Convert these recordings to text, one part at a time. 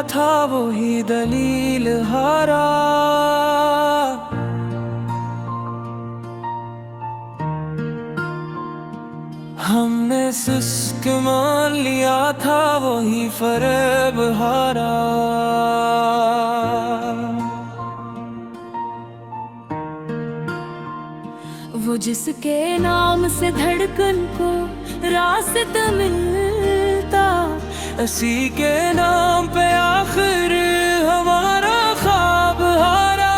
था वही दलील हारा। हमने सुस्त मान लिया था वही फरेब हारा। वो जिसके नाम से धड़कन को रास्ता मिलता, इसी के नाम पे आखिर हमारा ख्वाब हारा।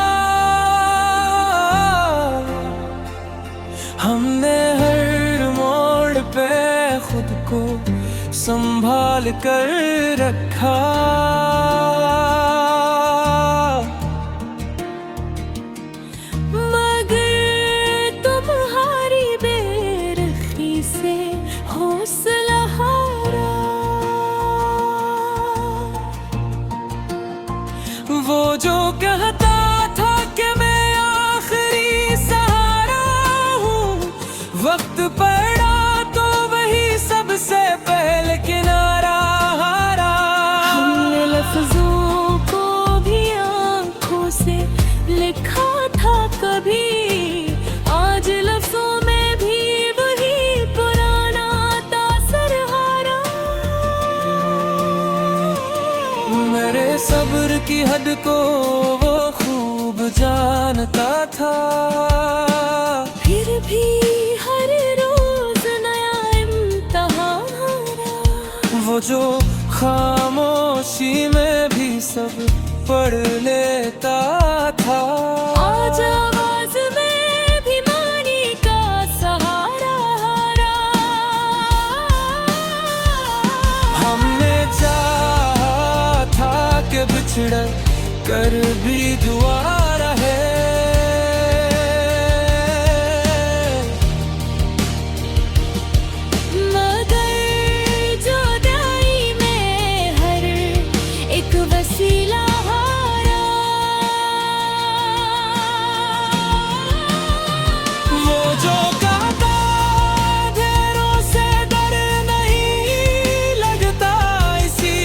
हमने हर मोड़ पे खुद को संभाल कर रखा। वो जो कहता था कि मैं आखिरी सहारा हूँ, वक्त पड़ा तो वही सबसे पहले किनारा हारा। हमने लफ्जों को भी आंखों से लिखा था कभी, आज लफ्जों में भी वही पुराना तासर हारा। मेरे सब्र की हद को वो खूब जानता था, फिर भी हर रोज नया इम्तिहान। वो जो खामोशी में भी सब पढ़ लेता था। आज आवाज में भी मानी का सहारा हारा। हमने चाहा था कि बिछड़ कर भी दुआ रहे, मगर जुदाई में हर एक वसीला हारा। वो जो कहता अंधेरों से डर नहीं लगता, इसी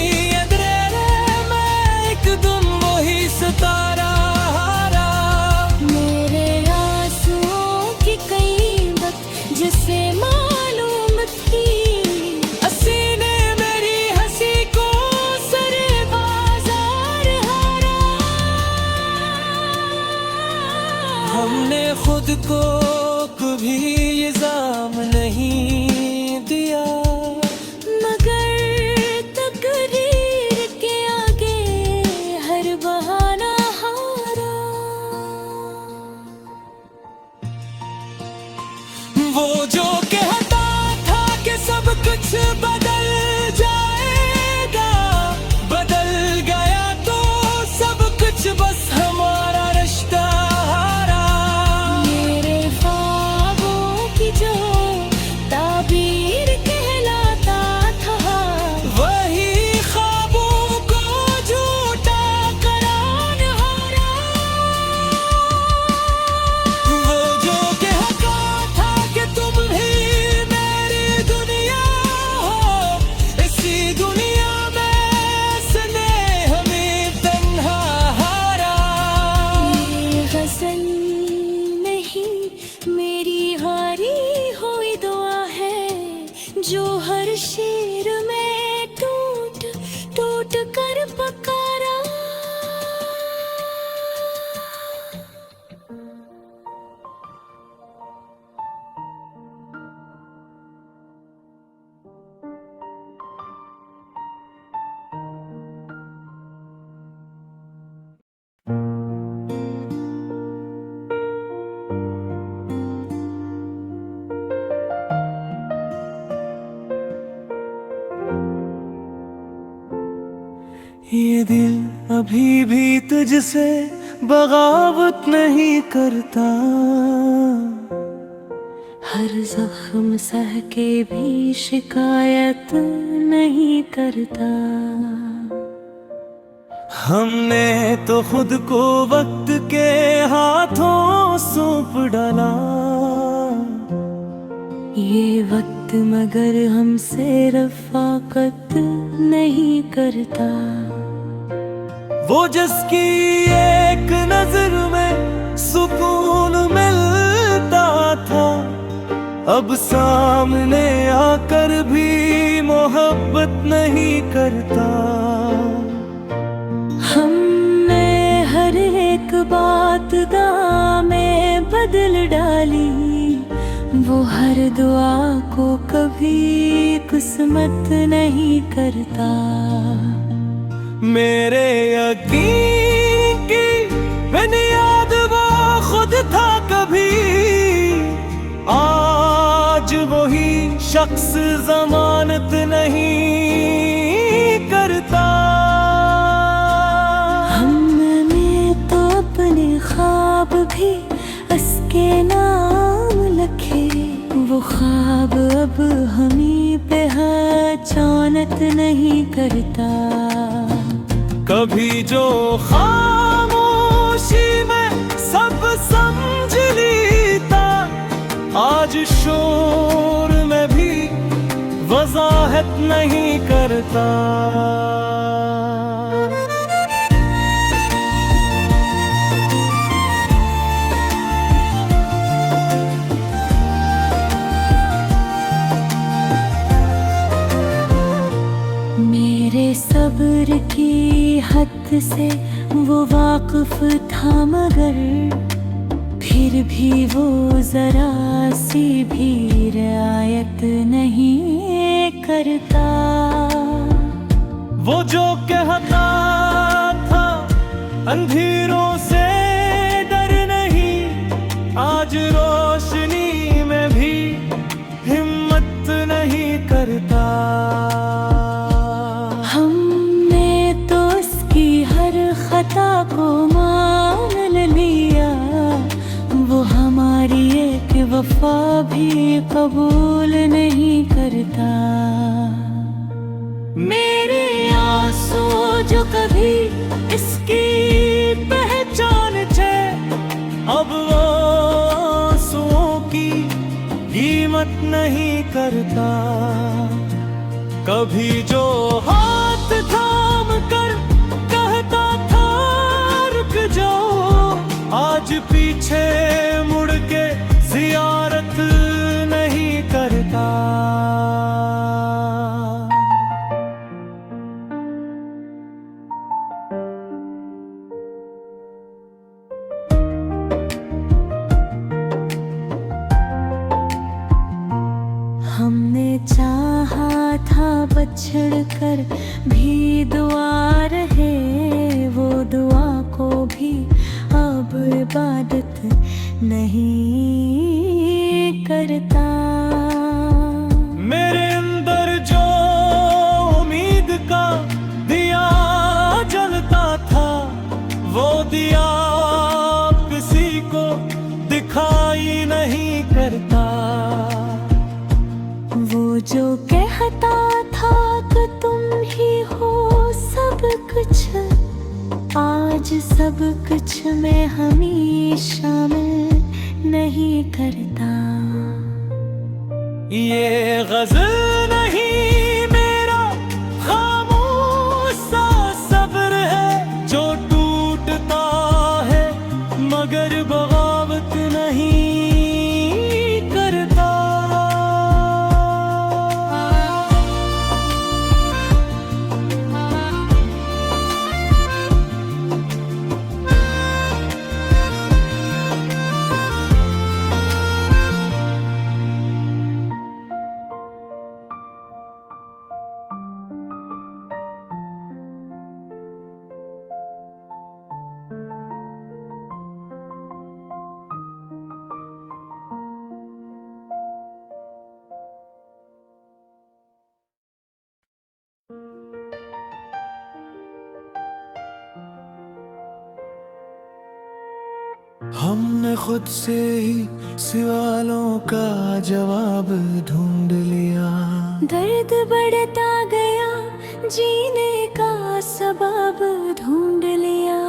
अंधेरे में एक दिन वही सितारा हारा। मेरे आंसुओं की कीमत जिसे मालूम थी, अस्सी ने मेरी हंसी को सर बाजार हारा। हमने खुद को कभी इल्जाम नहीं दिया, मगर तकदीर के आगे हर बहाना हारा। वो जो कहता था कि सब कुछ बदल जाएगा, बदल गया तो सब कुछ बस हमारा रिश्ता हारा। मेरे ख्वाबों की जो ताबीर कहलाता था, वही ख्वाबों को झूठा करार हारा। वो जो कहता था कि तुम ही मेरी दुनिया हो, इसी दुनिया में स्नेह हमें तन्हा हारा। ये गजल नहीं मेरी हारी हुई दुआ है, जो हर शेर में टूट टूट कर पकारा। ये दिल अभी भी तुझसे बगावत नहीं करता, हर जख्म सह के भी शिकायत नहीं करता। हमने तो खुद को वक्त के हाथों सौंप डाला। ये वक्त मगर हमसे रफाकत नहीं करता। वो जिसकी एक नजर में सुकून मिलता था, अब सामने आकर भी मोहब्बत नहीं करता। हमने हर एक बात दुआ में बदल डाली, वो हर दुआ को कभी किस्मत नहीं करता। मेरे यकीन की बुनियाद वो खुद था कभी, आज वही शख्स जमानत नहीं करता। हमने तो अपने ख्वाब भी उसके नाम लिखे, वो ख्वाब अब हमी पे चानत नहीं करता। कभी जो खामोशी में सब समझ लेता, आज शोर में भी वजाहत नहीं करता। मेरे सब्र की हद से वो वाकिफ था, मगर फिर भी वो जरा सी भी रियायत नहीं करता। वो जो कहता था अंधेरों से डर नहीं, आज रोशनी में भी हिम्मत नहीं करता। खता को मान लिया, वो हमारी एक वफा भी कबूल नहीं करता। मेरे आंसू जो कभी इसकी पहचान थे, अब वो आंसुओं की कीमत नहीं करता। कभी जो हाथ थाम कर कहता था रुक जाओ, आज पीछे मुड़ के जियारत नहीं करता। हमने चाहा था बछड़ कर भी दुआ रहे, वो दुआ को भी अब इबादत नहीं करता। मेरे अंदर जो उम्मीद का दिया जलता था, वो दिया किसी को दिखाई नहीं करता। वो जो कहता था कि तुम ही हो सब कुछ, आज सब कुछ में हमें शामिल नहीं करता। ये गज़ल नहीं मेरा खामोश सा सब्र है, जो टूटता है मगर बगावत नहीं करता। हमने खुद से ही सवालों का जवाब ढूंढ लिया, दर्द बढ़ता गया, जीने का सबब ढूंढ लिया।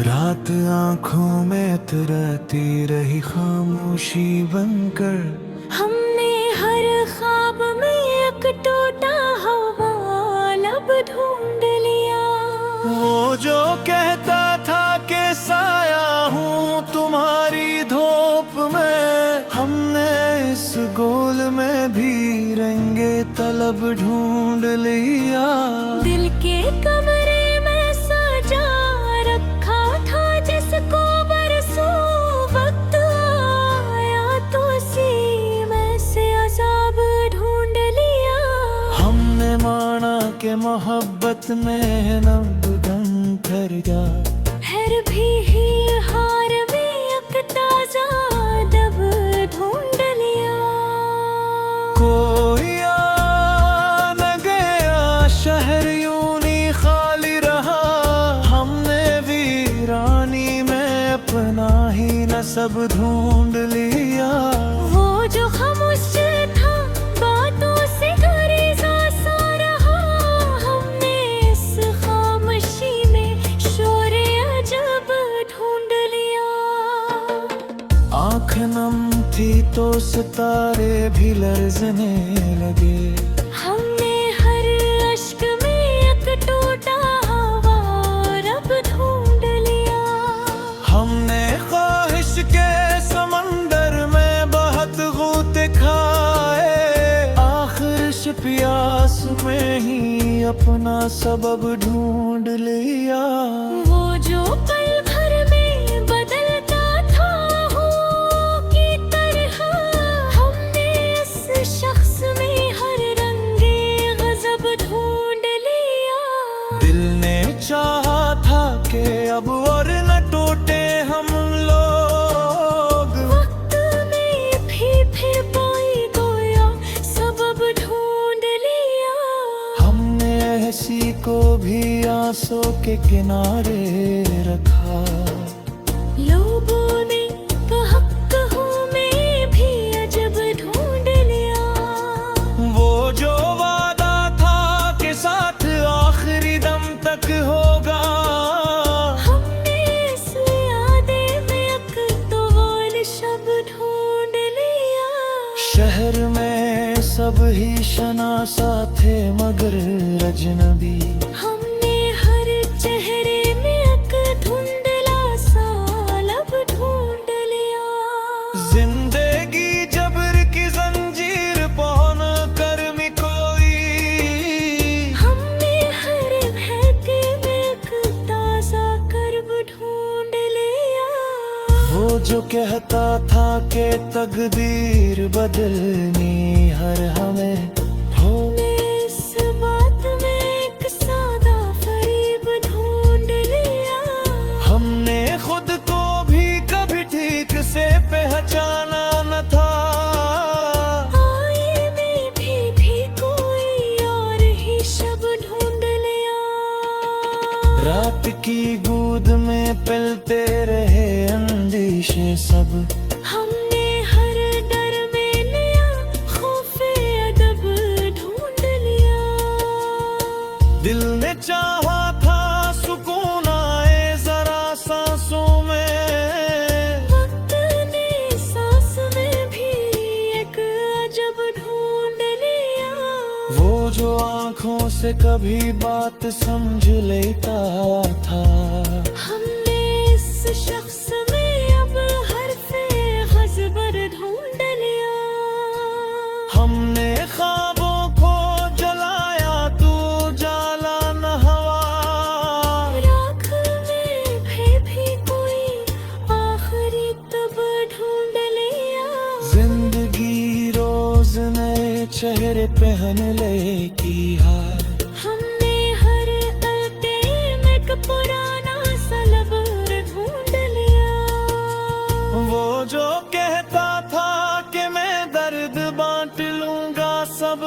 रात आंखों में तरती रही खामोशी बनकर, हमने हर ख्वाब में एक टूटा हुआ लब ढूंढ लिया। वो जो कह अब ढूंढ लिया। दिल के कमरे में सजा रखा था जिसको बरसों वक्त आया तो उसी में से अजाब ढूंढ लिया। हमने माना के मोहब्बत में नब दम कर जा, हर भी ही हार में एक ताजा दब ढूंढ लिया। कोई आ न गया शहर यूं नहीं खाली रहा, हमने वीरानी में अपना ही नस्ब ढूंढ लिया। वो जो खामोश था बातों से गुरेज़ा सा रहा, हमने इस खामोशी में शोरे अजब ढूंढ लिया। आँख नम थी तो सितारे भी लरज़ने लगे, हमने हर अश्क में एक टूटा हवा रब ढूंढ लिया। हमने ख्वाहिश के समंदर में बहुत गूते खाए, आखिर प्यास में ही अपना सबब ढूंढ लिया। वो जो पल भर में बदलता था हो की तरह, हमने इस शख्स में हर रंगे गजब ढूंढ लिया। दिल ने चाहा था कि अब और न टूटे हम लोग, वक्त में फिर कोई गोया सबब ढूंढ लिया। हमने ऐसी को भी आंसू के किनारे रखा, लोगों ने तो हक हूँ में भी अजब ढूंढ लिया। वो जो वादा था कि साथ आखिरी दम तक होगा, हमने इस यादे में एक तो वो शब ढूंढ लिया। शहर में सब ही शनासा थे मगर अजनबी, हमने हर चेहरे में एक धुंधला सा लब ढूंढ लिया। जिंदगी जबर की जंजीर पहन कर मी कोई, हमने हर बहके में एक ताजा करब ढूंढ लिया। वो जो कहता था कि तकदीर बदलनी हर हमें हो, इस बात में एक सादा फरीब ढूंढ लिया। हमने खुद को भी कभी ठीक से पहचाना न था, आईने में भी कोई और ही शब ढूंढ लिया। रात की गूद में पलते रहे अंदेशे सब, हमने हर डर में नया खौफे अदब ढूंढ लिया। दिल ने चाहा था सुकून आए जरा सांसों में, वक्त ने सांस में भी एक अजब ढूंढ लिया। वो जो आंखों से कभी बात समझ लेता था, हमने इस शख्स में अब हरफे ग़ज़बर ढूंढ लिया। हमने ख्वाबों को जलाया तू जाला न हवा, राख में भी कोई आखिरी तब ढूंढ लिया। जिंदगी रोज नए चेहरे पहन ले की हार, हमने हर अलते में एक पुराना सलब ढूंढ लिया। वो जो कहता था कि मैं दर्द बांट लूंगा सब,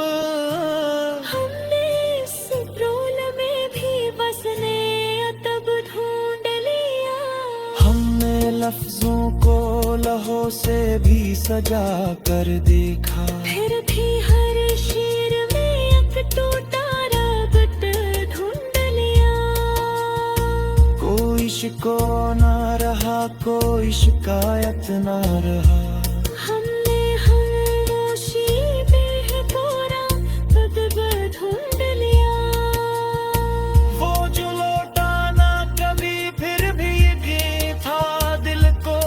हमने इस रोल में भी बसने तब ढूंढ लिया। हमने लफ्जों को लहों से भी सजा कर देखा, फिर भी हर शेर में एक टूटा रबट ढूंढ लिया। कोई शिको ना रहा कोई शिकायत ना रहा, हमने खामोशी में पूरा तब ढूंढ लिया। वो जो लौटा ना कभी फिर भी यकीन था दिल को,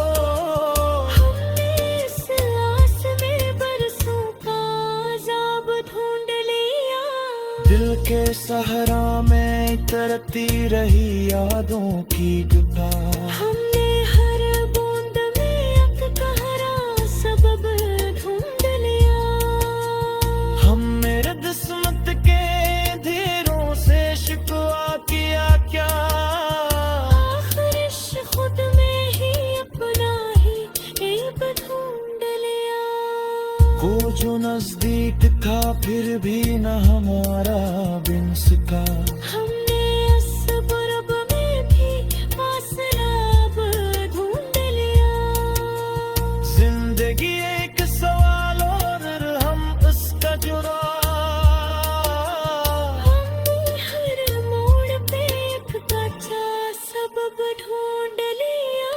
हमने इस आस में बरसों का अज़ाब ढूंढ लिया। सहरा में तरती रही यादों की गुफा। हमने हर बूंद में एक कहरा सबब ढूंढ लिया। हम मेरे किस्मत के धीरों से शिकवा किया क्या। आखिर खुद में ही अपना ही ऐब ढूंढ लिया। वो जो नजदीक था फिर भी न हमारा बिन सका। हमने असबरब में भी फासला अब ढूंढ लिया। जिंदगी एक सवाल और हम उसका जुड़ा। हमने हर मोड़ पे एक कच्चा सबब ढूंढ लिया।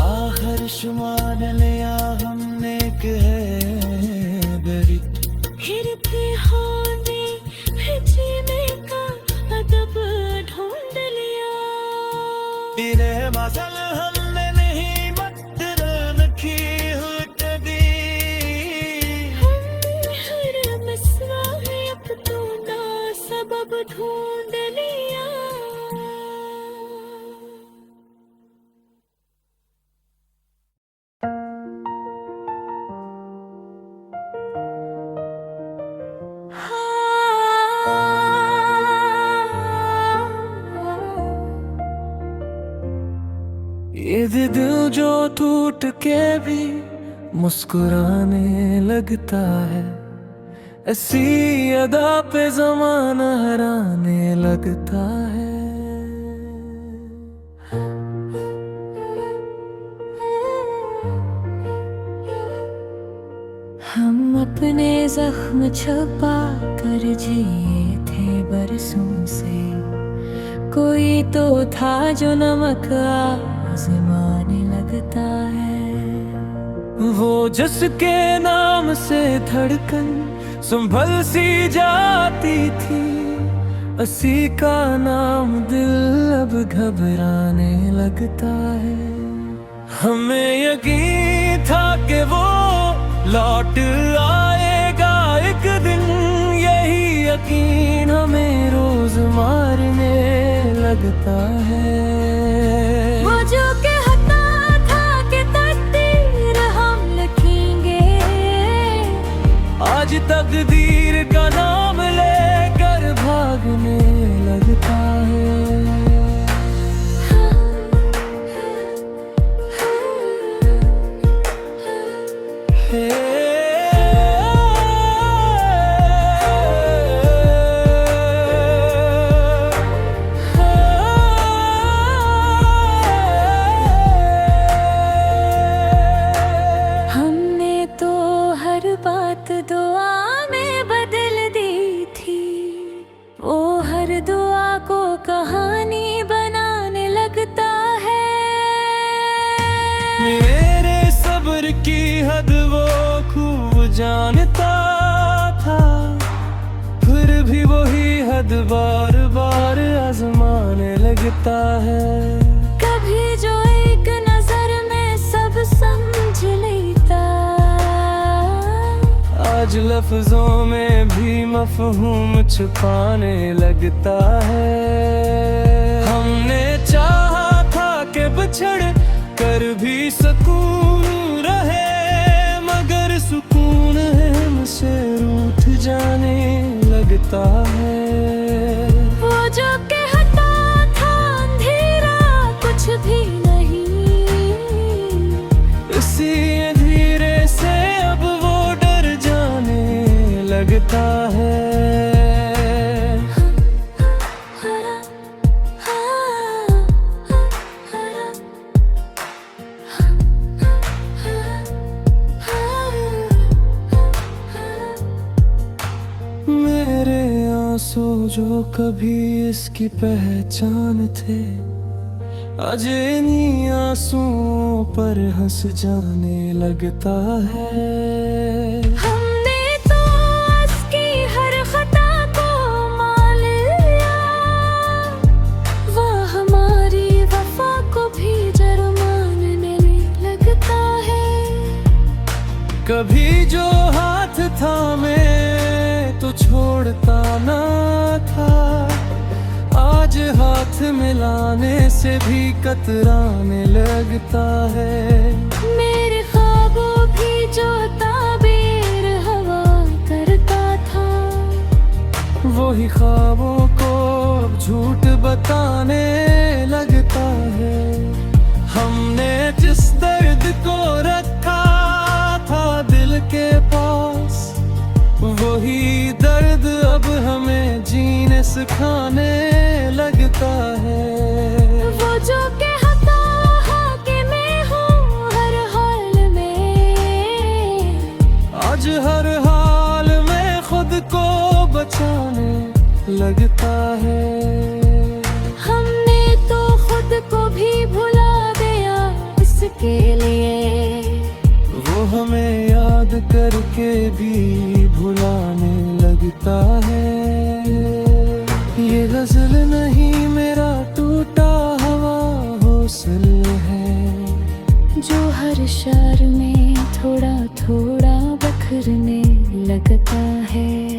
आखिर शुमार लिया हमने कि है बरी। फिर भी होने जीने का अदब ढूंढ लिया। तेरे मसल हमने नहीं मत की हुई कभी। हमने हर मसला एक तो ना सबब ढूंढ लिया। ये दिल जो टूट के भी मुस्कुराने लगता है। ऐसी अदा पे जमाना हराने लगता है। हम अपने जख्म छुपा कर जिए थे बरसों से। कोई तो था जो नमक आजमाने लगता है। वो जिसके नाम से धड़कन संभल सी जाती थी। उसी का नाम दिल अब घबराने लगता है। हमें यकीन था कि वो लौट आएगा एक दिन। यही यकीन हमें रोज मारने लगता है। वो जो कहता था कि तकदीर हम लिखेंगे। आज तकदीर का नाम लेकर भागने लगता है। हमने तो हर बात दुआ में बदल दी थी। वो हर दुआ को कहानी बनाने लगता है। मेरे सब्र की हद वो खूब जानता था। फिर भी वही हद बार बार आजमाने लगता है। कभी जो एक नजर में सब समझ लेता। आज लफ्जों में भी मफहूम छुपाने लगता है। हमने चाहा था कि बिछड़ कर भी सुकून रहे। मगर सुकून है हमसे रूठ जाने लगता है। वो जो कहता था अंधेरा कुछ भी नहीं। इसी धीरे से अब वो डर जाने लगता है। मेरे आंसू जो कभी इसकी पहचान थे। आज इन्हीं आंसुओं पर हंस जाने लगता है। हमने तो उसकी हर खता को मान लिया। वो हमारी वफा को भी जुर्माने लगता है। कभी जो हाथ थामे तो तो छोड़ता ना था, आज हाथ मिलाने से भी कतराने लगता है। मेरे ख्वाबों की जो ताबीर हवा करता था, वही ख्वाबों को अब झूठ बताने लगता है। हमने जिस दर्द को रखा था दिल के पास, वही दर्द अब हमें जीने सिखाने लगता है। वो जो कहता कि मैं हूँ हर हाल में, आज हर हाल में खुद को बचाने लगता है। हमने तो खुद को भी भुला दिया इसके लिए, वो हमें याद करके भी भुलाने लगता है। ये गजल नहीं मेरा टूटा हुआ हौसला है, जो हर शहर में थोड़ा थोड़ा बखरने लगता है।